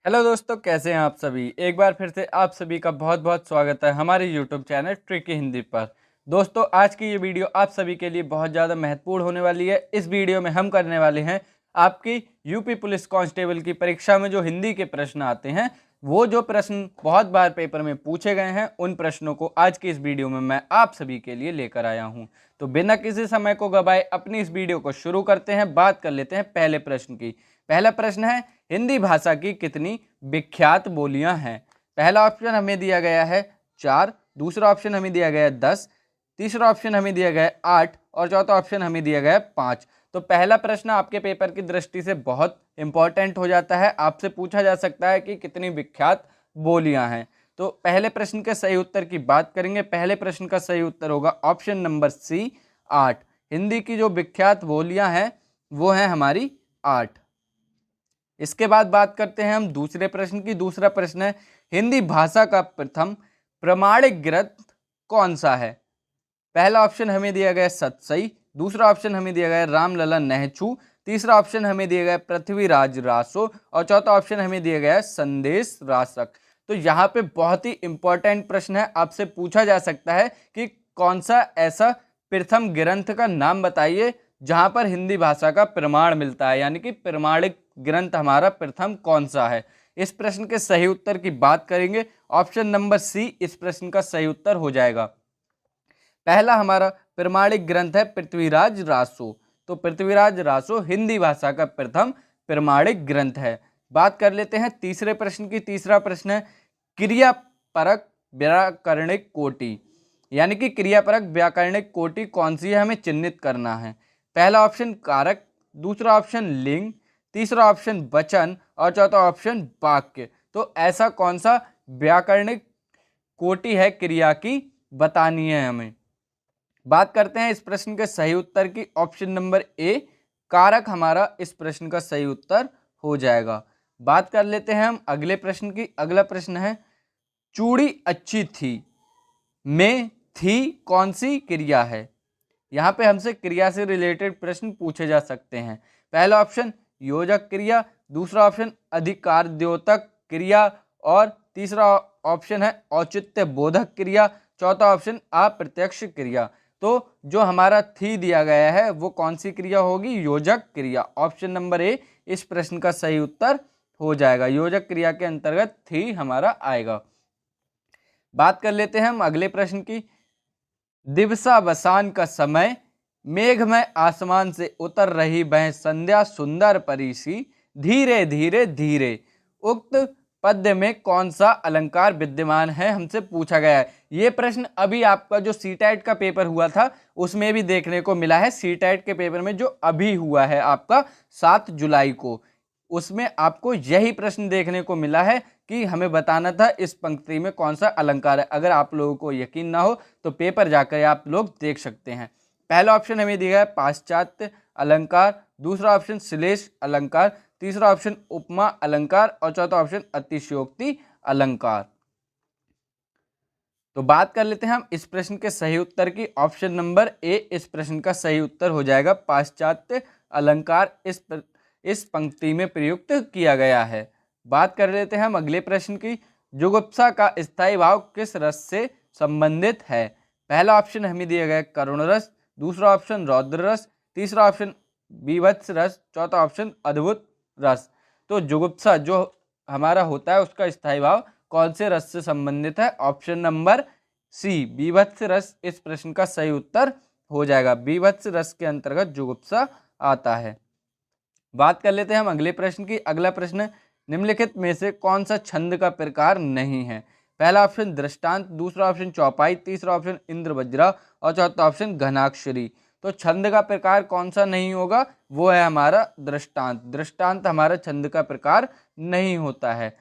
Hello दोस्तों, कैसे हैं आप सभी। एक बार फिर से आप सभी का बहुत बहुत स्वागत है हमारे यूट्यूब चैनल ट्रिकी हिंदी पर। दोस्तों, आज की ये वीडियो आप सभी के लिए बहुत ज़्यादा महत्वपूर्ण होने वाली है। इस वीडियो में हम करने वाले हैं आपकी यूपी पुलिस कांस्टेबल की परीक्षा में जो हिंदी के प्रश्न आते हैं, वो जो प्रश्न बहुत बार पेपर में पूछे गए हैं, उन प्रश्नों को आज की इस वीडियो में मैं आप सभी के लिए लेकर आया हूँ। तो बिना किसी समय को गवाए अपनी इस वीडियो को शुरू करते हैं। बात कर लेते हैं पहले प्रश्न की। पहला प्रश्न है, हिंदी भाषा की कितनी विख्यात बोलियां हैं। पहला ऑप्शन हमें दिया गया है 4, दूसरा ऑप्शन हमें दिया गया है 10, तीसरा ऑप्शन हमें दिया गया है 8 और चौथा ऑप्शन हमें दिया गया है 5। तो पहला प्रश्न आपके पेपर की दृष्टि से बहुत इंपॉर्टेंट हो जाता है। आपसे पूछा जा सकता है कि कितनी विख्यात बोलियां हैं। तो पहले प्रश्न के सही उत्तर की बात करेंगे। पहले प्रश्न का सही उत्तर होगा ऑप्शन नंबर सी, 8। हिंदी की जो विख्यात बोलियां हैं वो है हमारी 8। इसके बाद बात करते हैं हम दूसरे प्रश्न की। दूसरा प्रश्न है, हिंदी भाषा का प्रथम प्रमाणिक ग्रंथ कौन सा है। पहला ऑप्शन हमें दिया गया सतसई, दूसरा ऑप्शन हमें दिया गया रामलला नेहचू, तीसरा ऑप्शन हमें दिया गया पृथ्वीराज रासो और चौथा ऑप्शन हमें दिया गया संदेश रासक। तो यहाँ पे बहुत ही इंपॉर्टेंट प्रश्न है। आपसे पूछा जा सकता है कि कौन सा ऐसा प्रथम ग्रंथ का नाम बताइए जहां पर हिंदी भाषा का प्रमाण मिलता है, यानी कि प्रमाणिक ग्रंथ हमारा प्रथम कौन सा है। इस प्रश्न के सही उत्तर की बात करेंगे। ऑप्शन नंबर सी इस प्रश्न का सही उत्तर हो जाएगा। पहला हमारा प्रमाणिक ग्रंथ है पृथ्वीराज रासो। तो पृथ्वीराज रासो हिंदी भाषा का प्रथम प्रमाणिक ग्रंथ है। बात कर लेते हैं तीसरे प्रश्न की। तीसरा प्रश्न है, क्रियापरक व्याकरणिक कोटि, यानी कि क्रियापरक व्याकरणिक कोटि कौन सी है, हमें चिन्हित करना है। पहला ऑप्शन कारक, दूसरा ऑप्शन लिंग, तीसरा ऑप्शन वचन और चौथा ऑप्शन वाक्य। तो ऐसा कौन सा व्याकरणिक कोटि है क्रिया की, बतानी है हमें। बात करते हैं इस प्रश्न के सही उत्तर की। ऑप्शन नंबर ए, कारक हमारा इस प्रश्न का सही उत्तर हो जाएगा। बात कर लेते हैं हम अगले प्रश्न की। अगला प्रश्न है, चूड़ी अच्छी थी में थी कौन सी क्रिया है। यहाँ पे हमसे क्रिया से रिलेटेड प्रश्न पूछे जा सकते हैं। पहला ऑप्शन योजक क्रिया, दूसरा ऑप्शन अधिकार द्योतक क्रिया और तीसरा ऑप्शन है औचित्य बोधक क्रिया, चौथा ऑप्शन अप्रत्यक्ष क्रिया। तो जो हमारा थी दिया गया है वो कौन सी क्रिया होगी, योजक क्रिया। ऑप्शन नंबर ए इस प्रश्न का सही उत्तर हो जाएगा। योजक क्रिया के अंतर्गत थी हमारा आएगा। बात कर लेते हैं हम अगले प्रश्न की। दिवसावसान का समय, मेघमय आसमान से उतर रही वह संध्या सुंदर परीसी, धीरे धीरे धीरे, उक्त पद्य में कौन सा अलंकार विद्यमान है, हमसे पूछा गया है। ये प्रश्न अभी आपका जो सीटेट का पेपर हुआ था उसमें भी देखने को मिला है। सीटेट के पेपर में जो अभी हुआ है आपका 7 जुलाई को, उसमें आपको यही प्रश्न देखने को मिला है कि हमें बताना था इस पंक्ति में कौन सा अलंकार है। अगर आप लोगों को यकीन ना हो तो पेपर जाकर आप लोग देख सकते हैं। पहला ऑप्शन हमें दिया है पाश्चात्य अलंकार, दूसरा ऑप्शन श्लेष अलंकार, तीसरा ऑप्शन उपमा अलंकार और चौथा ऑप्शन अतिशयोक्ति अलंकार। तो बात कर लेते हैं हम इस प्रश्न के सही उत्तर की। ऑप्शन नंबर ए इस प्रश्न का सही उत्तर हो जाएगा। पाश्चात्य अलंकार इस पंक्ति में प्रयुक्त किया गया है। बात कर लेते हैं हम अगले प्रश्न की। जुगुप्सा का स्थायी भाव किस रस से संबंधित है। पहला ऑप्शन हमें दिया गया करुण रस, दूसरा ऑप्शन रौद्र रस, तीसरा ऑप्शन बीभत्स रस, चौथा ऑप्शन अद्भुत रस। तो जुगुप्सा जो हमारा होता है उसका स्थायी भाव कौन से रस से संबंधित है। ऑप्शन नंबर सी बीभत्स रस इस प्रश्न का सही उत्तर हो जाएगा। बीभत्स रस के अंतर्गत जुगुप्सा आता है। बात कर लेते हैं हम अगले प्रश्न की। अगला प्रश्न, निम्नलिखित में से कौन सा छंद का प्रकार नहीं है। पहला ऑप्शन दृष्टांत, दूसरा ऑप्शन चौपाई, तीसरा ऑप्शन इंद्रवज्रा और चौथा ऑप्शन घनाक्षरी। तो छंद का प्रकार कौन सा नहीं होगा, वो है हमारा दृष्टांत। दृष्टांत हमारा छंद का प्रकार नहीं होता है।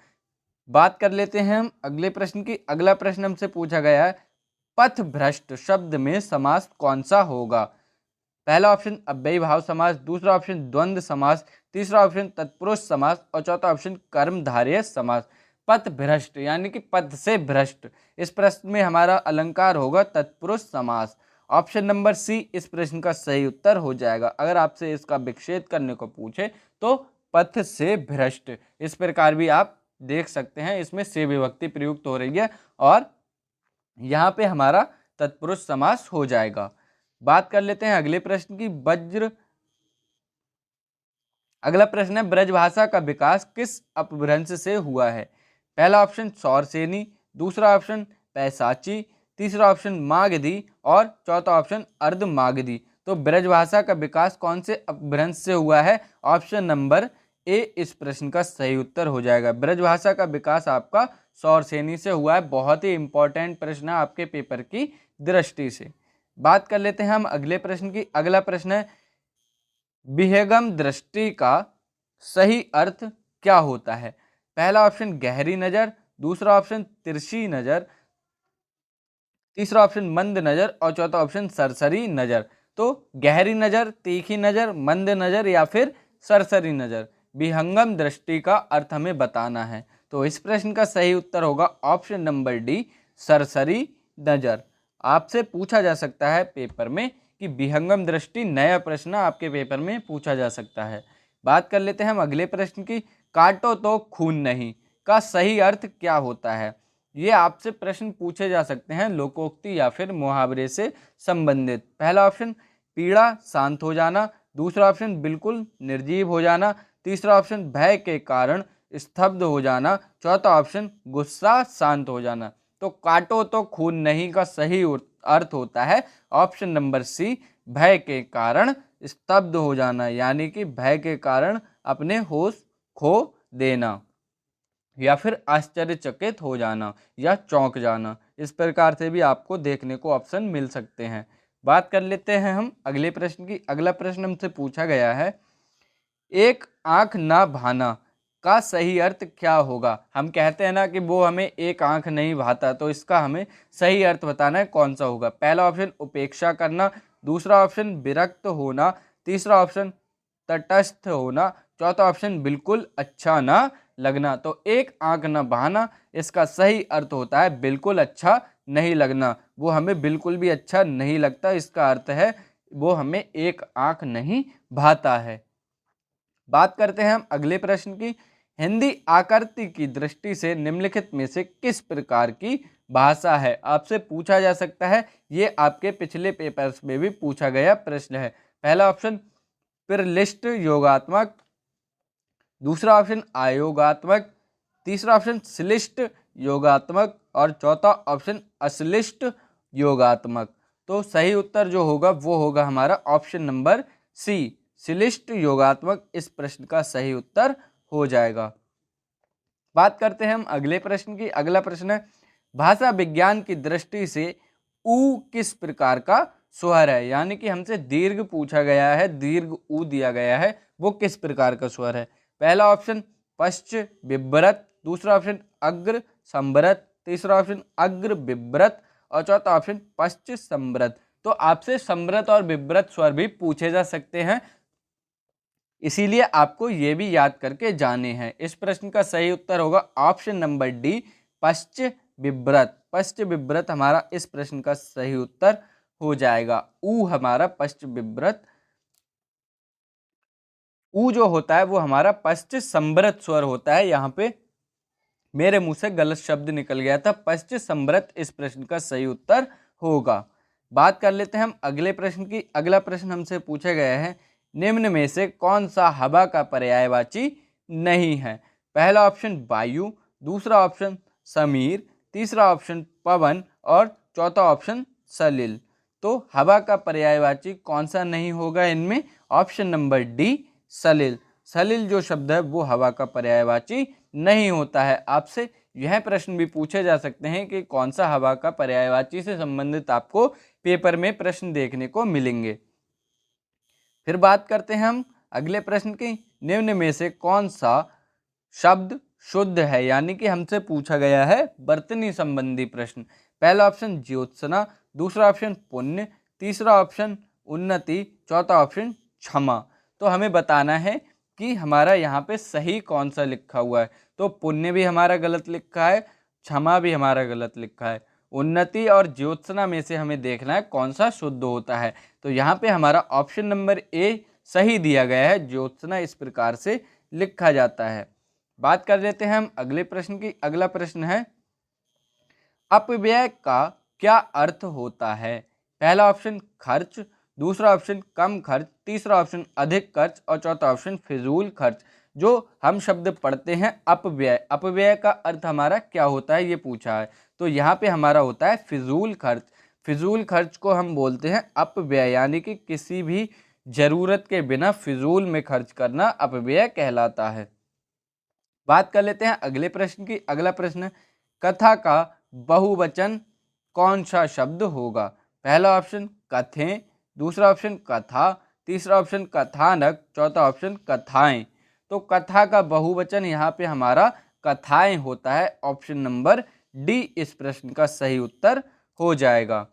बात कर लेते हैं हम अगले प्रश्न की। अगला प्रश्न हमसे पूछा गया है, पथ भ्रष्ट शब्द में समास कौन सा होगा। पहला ऑप्शन अव्ययी भाव समास, दूसरा ऑप्शन द्वंद्व समास, तीसरा ऑप्शन तत्पुरुष समास और चौथा ऑप्शन कर्मधारय समास। पथ भ्रष्ट यानी कि पथ से भ्रष्ट, इस प्रश्न में हमारा अलंकार होगा तत्पुरुष समास। ऑप्शन नंबर सी इस प्रश्न का सही उत्तर हो जाएगा। अगर आपसे इसका विच्छेद करने को पूछे तो पथ से भ्रष्ट, इस प्रकार भी आप देख सकते हैं इसमें से विभक्ति प्रयुक्त हो रही है और यहाँ पे हमारा तत्पुरुष समास हो जाएगा। बात कर लेते हैं अगले प्रश्न की। अगला प्रश्न है, ब्रजभाषा का विकास किस अपभ्रंश से हुआ है? पहला ऑप्शन सौरसेनी, दूसरा ऑप्शन पैसाची, तीसरा ऑप्शन मागधी और चौथा ऑप्शन अर्धमागधी। तो ब्रजभाषा का विकास कौन से अपभ्रंश से हुआ है? ऑप्शन नंबर ए इस प्रश्न का सही उत्तर हो जाएगा। ब्रजभाषा का विकास आपका सौरसेनी से हुआ है। बहुत ही इंपॉर्टेंट प्रश्न है आपके पेपर की दृष्टि से। बात कर लेते हैं हम अगले प्रश्न की। अगला प्रश्न है, विहंगम दृष्टि का सही अर्थ क्या होता है? पहला ऑप्शन गहरी नजर, दूसरा ऑप्शन तिरछी नजर, तीसरा ऑप्शन मंद नजर और चौथा ऑप्शन सरसरी नजर। तो गहरी नजर, तीखी नजर, मंद नजर या फिर सरसरी नजर, विहंगम दृष्टि का अर्थ हमें बताना है। तो इस प्रश्न का सही उत्तर होगा ऑप्शन नंबर डी, सरसरी नजर। आपसे पूछा जा सकता है पेपर में कि विहंगम दृष्टि, नया प्रश्न आपके पेपर में पूछा जा सकता है। बात कर लेते हैं हम अगले प्रश्न की। काटो तो खून नहीं का सही अर्थ क्या होता है? ये आपसे प्रश्न पूछे जा सकते हैं लोकोक्ति या फिर मुहावरे से संबंधित। पहला ऑप्शन पीड़ा शांत हो जाना, दूसरा ऑप्शन बिल्कुल निर्जीव हो जाना, तीसरा ऑप्शन भय के कारण स्तब्ध हो जाना, चौथा ऑप्शन गुस्सा शांत हो जाना। तो काटो तो खून नहीं का सही अर्थ होता है ऑप्शन नंबर सी, भय के कारण स्तब्ध हो जाना, यानी कि भय के कारण अपने होश खो देना या फिर आश्चर्यचकित हो जाना या चौंक जाना। इस प्रकार से भी आपको देखने को ऑप्शन मिल सकते हैं। बात कर लेते हैं हम अगले प्रश्न की। अगला प्रश्न हमसे पूछा गया है, एक आंख ना भाना का सही अर्थ क्या होगा? हम कहते हैं ना कि वो हमें एक आंख नहीं भाता, तो इसका हमें सही अर्थ बताना है कौन सा होगा। पहला ऑप्शन उपेक्षा करना, दूसरा ऑप्शन विरक्त होना, तीसरा ऑप्शन तटस्थ होना, चौथा ऑप्शन बिल्कुल अच्छा ना लगना। तो एक आंख ना बहाना, इसका सही अर्थ होता है बिल्कुल अच्छा नहीं लगना। वो हमें बिल्कुल भी अच्छा नहीं लगता, इसका अर्थ है वो हमें एक आंख नहीं भाता है। बात करते हैं हम अगले प्रश्न की। हिंदी आकृति की दृष्टि से निम्नलिखित में से किस प्रकार की भाषा है? आपसे पूछा जा सकता है, ये आपके पिछले पेपर्स में भी पूछा गया प्रश्न है। पहला ऑप्शन प्रलिष्ट योगात्मक, दूसरा ऑप्शन अयोगात्मक, तीसरा ऑप्शन श्लिष्ट योगात्मक और चौथा ऑप्शन अश्लिष्ट योगात्मक। तो सही उत्तर जो होगा वो होगा हमारा ऑप्शन नंबर सी, श्लिष्ट योगात्मक इस प्रश्न का सही उत्तर हो जाएगा। बात करते हैं हम अगले प्रश्न की। अगला प्रश्न है, भाषा विज्ञान की दृष्टि से ऊ किस प्रकार का स्वर है? यानी कि हमसे दीर्घ पूछा गया है, दीर्घ ऊ दिया गया है, वो किस प्रकार का स्वर है? पहला ऑप्शन पश्च विव्रत, दूसरा ऑप्शन अग्र संवृत, तीसरा ऑप्शन अग्र विव्रत और चौथा ऑप्शन पश्च संवृत। तो आपसे संवृत और विव्रत स्वर भी पूछे जा सकते हैं, इसीलिए आपको ये भी याद करके जाने हैं। इस प्रश्न का सही उत्तर होगा ऑप्शन नंबर डी, पश्च विव्रत। पश्च विव्रत हमारा इस प्रश्न का सही उत्तर हो जाएगा। ऊ हमारा पश्च विव्रत, ऊ जो होता है वो हमारा पश्च संवृत स्वर होता है। यहाँ पे मेरे मुंह से गलत शब्द निकल गया था, पश्च संवृत इस प्रश्न का सही उत्तर होगा। बात कर लेते हैं हम अगले प्रश्न की। अगला प्रश्न हमसे पूछा गया है, निम्न में से कौन सा हवा का पर्यायवाची नहीं है? पहला ऑप्शन वायु, दूसरा ऑप्शन समीर, तीसरा ऑप्शन पवन और चौथा ऑप्शन सलिल। तो हवा का पर्यायवाची कौन सा नहीं होगा इनमें? Option number D, Salil. Salil जो शब्द है वो हवा का पर्यायवाची नहीं होता है। आपसे यह प्रश्न भी पूछे जा सकते हैं कि कौन सा हवा का पर्यायवाची से संबंधित आपको पेपर में प्रश्न देखने को मिलेंगे। फिर बात करते हैं हम अगले प्रश्न की, निम्न में से कौन सा शब्द शुद्ध है? यानी कि हमसे पूछा गया है वर्तनी संबंधी प्रश्न। पहला ऑप्शन ज्योत्सना, दूसरा ऑप्शन पुण्य, तीसरा ऑप्शन उन्नति, चौथा ऑप्शन क्षमा। तो हमें बताना है कि हमारा यहाँ पे सही कौन सा लिखा हुआ है। तो पुण्य भी हमारा गलत लिखा है, क्षमा भी हमारा गलत लिखा है। उन्नति और ज्योत्सना में से हमें देखना है कौन सा शुद्ध होता है। तो यहाँ पे हमारा ऑप्शन नंबर ए सही दिया गया है, ज्योत्सना इस प्रकार से लिखा जाता है। बात कर लेते हैं हम अगले प्रश्न की। अगला प्रश्न है, अपव्यय का क्या अर्थ होता है? पहला ऑप्शन खर्च, दूसरा ऑप्शन कम खर्च, तीसरा ऑप्शन अधिक खर्च और चौथा ऑप्शन फिजूल खर्च। जो हम शब्द पढ़ते हैं अपव्यय, अपव्यय का अर्थ हमारा क्या होता है ये पूछा है। तो यहाँ पे हमारा होता है फिजूल खर्च। फिजूल खर्च को हम बोलते हैं अपव्यय, यानी कि किसी भी जरूरत के बिना फिजूल में खर्च करना अपव्यय कहलाता है। बात कर लेते हैं अगले प्रश्न की। अगला प्रश्न, कथा का बहुवचन कौन सा शब्द होगा? पहला ऑप्शन कथें, दूसरा ऑप्शन कथा, तीसरा ऑप्शन कथानक, चौथा ऑप्शन कथाएं। तो कथा का बहुवचन यहाँ पे हमारा कथाएं होता है। ऑप्शन नंबर डी इस प्रश्न का सही उत्तर हो जाएगा।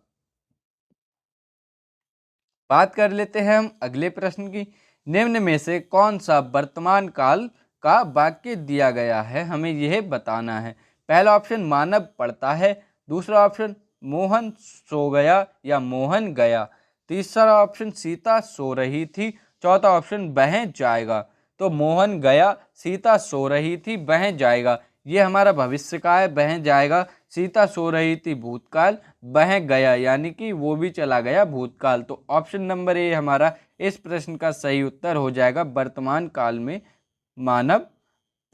बात कर लेते हैं हम अगले प्रश्न की। निम्न में से कौन सा वर्तमान काल का वाक्य दिया गया है, हमें यह बताना है। पहला ऑप्शन मानव पढ़ता है, दूसरा ऑप्शन मोहन सो गया या मोहन गया, तीसरा ऑप्शन सीता सो रही थी, चौथा ऑप्शन बह जाएगा। तो मोहन गया, सीता सो रही थी, बह जाएगा, ये हमारा भविष्य का है। बह जाएगा, सीता सो रही थी भूतकाल, बह गया यानी कि वो भी चला गया भूतकाल। तो ऑप्शन नंबर ए हमारा इस प्रश्न का सही उत्तर हो जाएगा। वर्तमान काल में मानव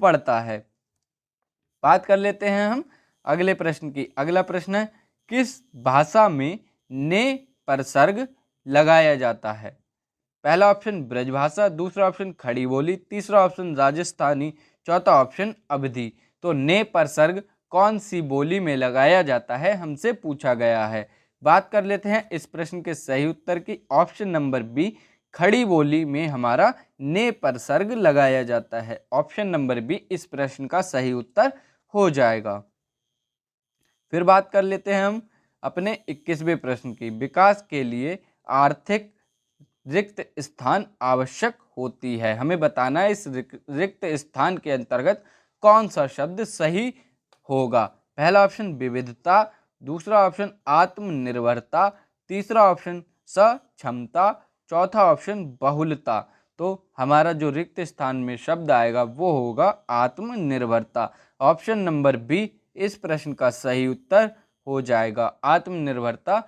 पढ़ता है। बात कर लेते हैं हम अगले प्रश्न की। अगला प्रश्न है, किस भाषा में ने परसर्ग लगाया जाता है? पहला ऑप्शन ब्रजभाषा, दूसरा ऑप्शन खड़ी बोली, तीसरा ऑप्शन राजस्थानी, चौथा ऑप्शन अवधी। तो ने परसर्ग कौन सी बोली में लगाया जाता है, हमसे पूछा गया है। बात कर लेते हैं इस प्रश्न के सही उत्तर की। ऑप्शन नंबर बी, खड़ी बोली में हमारा ने परसर्ग लगाया जाता है। ऑप्शन नंबर बी इस प्रश्न का सही उत्तर हो जाएगा। फिर बात कर लेते हैं हम अपने 21वें प्रश्न की। विकास के लिए आर्थिक रिक्त स्थान आवश्यक होती है, हमें बताना है इस रिक्त स्थान के अंतर्गत कौन सा शब्द सही होगा। पहला ऑप्शन विविधता, दूसरा ऑप्शन आत्मनिर्भरता, तीसरा ऑप्शन सक्षमता, चौथा ऑप्शन बहुलता। तो हमारा जो रिक्त स्थान में शब्द आएगा वो होगा आत्मनिर्भरता। ऑप्शन नंबर बी इस प्रश्न का सही उत्तर हो जाएगा। आत्मनिर्भरता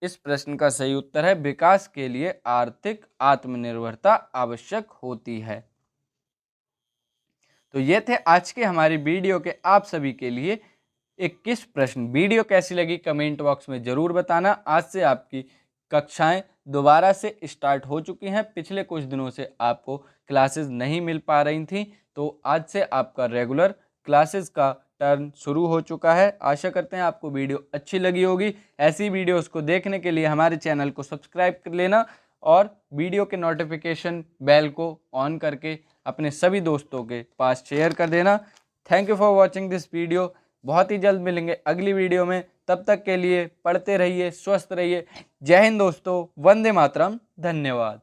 इस प्रश्न का सही उत्तर है। विकास के लिए आर्थिक आत्मनिर्भरता आवश्यक होती है। तो ये थे आज के हमारी वीडियो के आप सभी के लिए 21 प्रश्न। वीडियो कैसी लगी कमेंट बॉक्स में ज़रूर बताना। आज से आपकी कक्षाएं दोबारा से स्टार्ट हो चुकी हैं। पिछले कुछ दिनों से आपको क्लासेस नहीं मिल पा रही थी, तो आज से आपका रेगुलर क्लासेस का टर्न शुरू हो चुका है। आशा करते हैं आपको वीडियो अच्छी लगी होगी। ऐसी वीडियोस को देखने के लिए हमारे चैनल को सब्सक्राइब कर लेना और वीडियो के नोटिफिकेशन बेल को ऑन करके अपने सभी दोस्तों के पास शेयर कर देना। Thank you for watching this video. बहुत ही जल्द मिलेंगे अगली वीडियो में। तब तक के लिए पढ़ते रहिए, स्वस्थ रहिए। जय हिंद दोस्तों, वंदे मातरम, धन्यवाद।